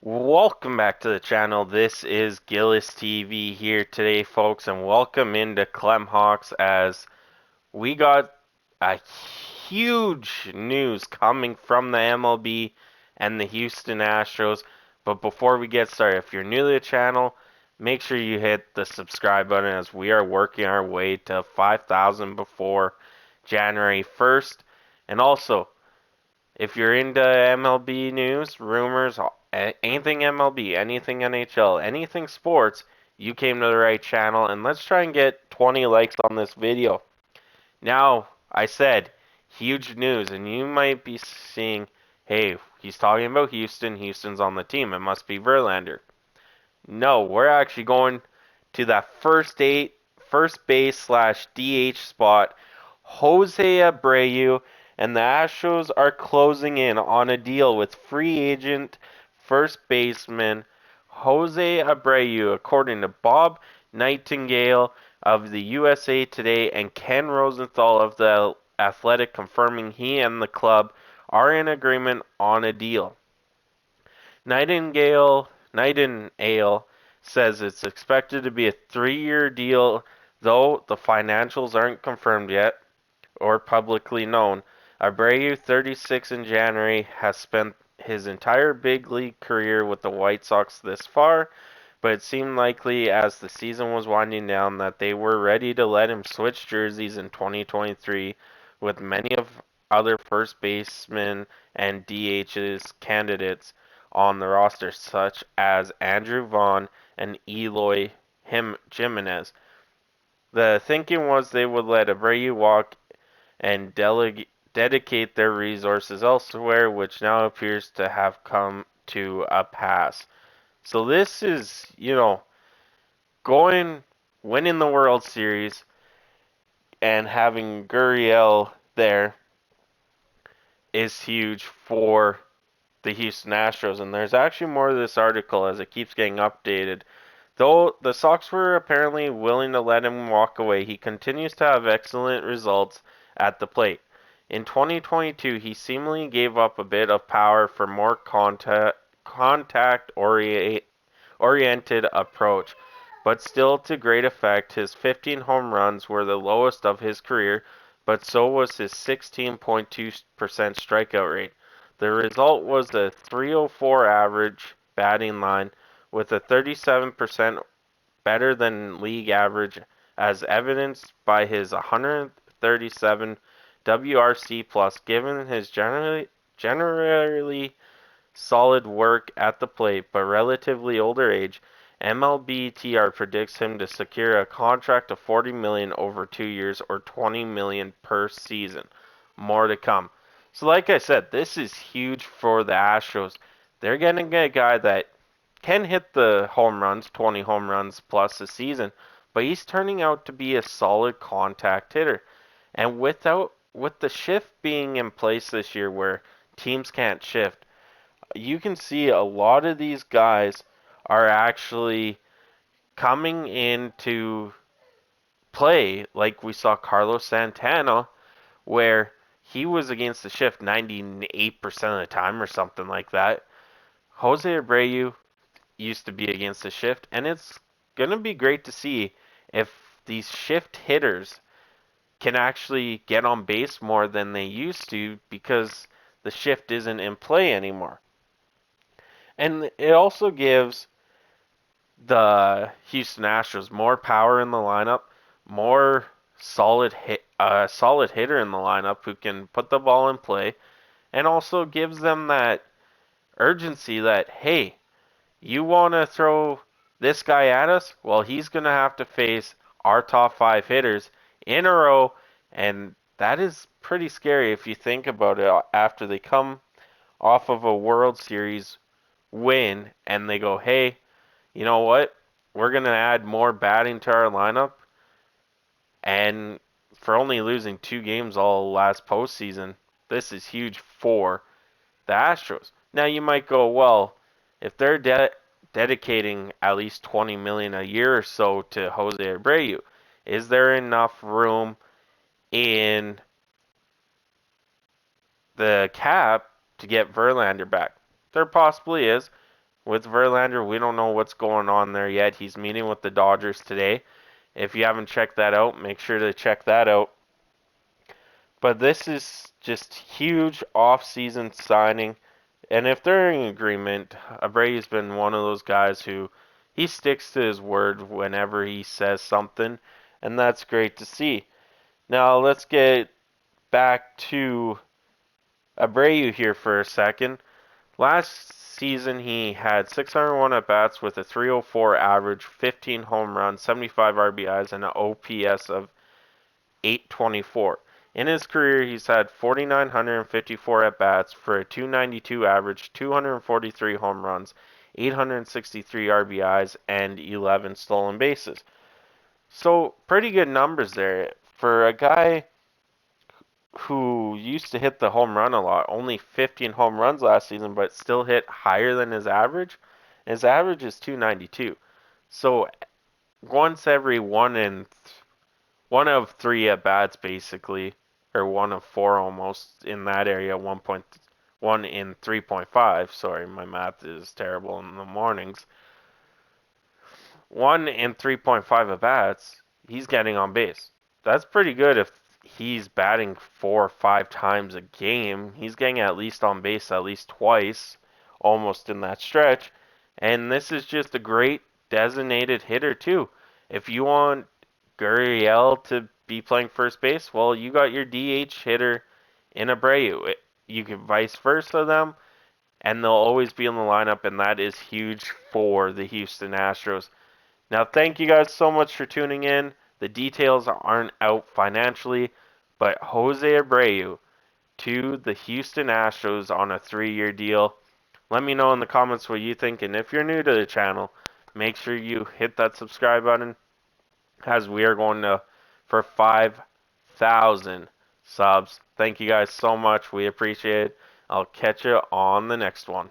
Welcome back to the channel. This is Gillis TV here today, folks, and welcome into Clem Hawks as we got a huge news coming from the MLB and the Houston Astros. But before we get started, if you're new to the channel, make sure you hit the subscribe button as we are working our way to 5,000 before January 1st. And also, if you're into MLB news, rumors, anything MLB, anything NHL, anything sports, you came to the right channel, and let's try and get 20 likes on this video. Now, I said, huge news, and you might be seeing, hey, he's talking about Houston, Houston's on the team, it must be Verlander. No, we're actually going to that first base slash DH spot. Jose Abreu and the Astros are closing in on a deal with free agent first baseman Jose Abreu, according to Bob Nightingale of the USA Today and Ken Rosenthal of the Athletic, confirming he and the club are in agreement on a deal. Nightingale says it's expected to be a 3-year deal, though the financials aren't confirmed yet or publicly known. Abreu, 36 in January, has spent his entire big league career with the White Sox this far, but it seemed likely as the season was winding down that they were ready to let him switch jerseys in 2023, with many of other first basemen and DHs candidates on the roster, such as Andrew Vaughn and Eloy Jimenez. The thinking was they would let Abreu walk and dedicate their resources elsewhere, which now appears to have come to a pass. So this is, going, winning the World Series and having Gurriel there is huge for the Houston Astros. And there's actually more to this article as it keeps getting updated. Though the Sox were apparently willing to let him walk away, he continues to have excellent results at the plate. In 2022, he seemingly gave up a bit of power for more contact oriented approach, but still to great effect. His 15 home runs were the lowest of his career, but so was his 16.2% strikeout rate. The result was a 304 average batting line with a 37% better than league average, as evidenced by his 137 WRC plus. Given his generally solid work at the plate but relatively older age, MLB.tr predicts him to secure a contract of $40 million over 2 years, or $20 million per season. More to come. So like I said, this is huge for the Astros. They're getting a guy that can hit the home runs, 20 home runs plus a season, but he's turning out to be a solid contact hitter. And with the shift being in place this year where teams can't shift, you can see a lot of these guys are actually coming into play, like we saw Carlos Santana, where he was against the shift 98% of the time or something like that. Jose Abreu used to be against the shift, and it's going to be great to see if these shift hitters can actually get on base more than they used to because the shift isn't in play anymore. And it also gives the Houston Astros more power in the lineup, more solid hitter in the lineup who can put the ball in play, and also gives them that urgency that, hey, you want to throw this guy at us? Well, he's going to have to face our top 5 hitters in a row, and that is pretty scary if you think about it after they come off of a World Series win and they go, hey, you know what? We're going to add more batting to our lineup. And for only losing 2 games all last postseason, this is huge for the Astros. Now you might go, well, if they're dedicating at least 20 million a year or so to Jose Abreu, is there enough room in the cap to get Verlander back? There possibly is, with Verlander. We don't know what's going on there yet. He's meeting with the Dodgers today. If you haven't checked that out, make sure to check that out. But this is just huge off-season signing. And if they're in agreement, Abreu's been one of those guys who he sticks to his word whenever he says something, and that's great to see. Now let's get back to Abreu here for a second. Last season he had 601 at bats with a 304 average, 15 home runs, 75 RBIs, and an OPS of 824. In his career, he's had 4,954 at bats for a 292 average, 243 home runs, 863 RBIs, and 11 stolen bases. So, pretty good numbers there. For a guy who used to hit the home run a lot, only 15 home runs last season, but still hit higher than his average. His average is 292. So, once every one of three at bats basically, or one of four almost in that area. 1.1 in 3.5. Sorry, my math is terrible in the mornings. 1 in 3.5 at bats, he's getting on base. That's pretty good if he's batting 4 or 5 times a game. He's getting at least on base at least twice, almost in that stretch. And this is just a great designated hitter too. If you want Gurriel to be playing first base, well, you got your DH hitter in Abreu. You can vice versa them, and they'll always be in the lineup, and that is huge for the Houston Astros. Now, thank you guys so much for tuning in. The details aren't out financially, but Jose Abreu to the Houston Astros on a 3-year deal. Let me know in the comments what you think, and if you're new to the channel, make sure you hit that subscribe button, as we are going to for 5,000 subs. Thank you guys so much. We appreciate it. I'll catch you on the next one.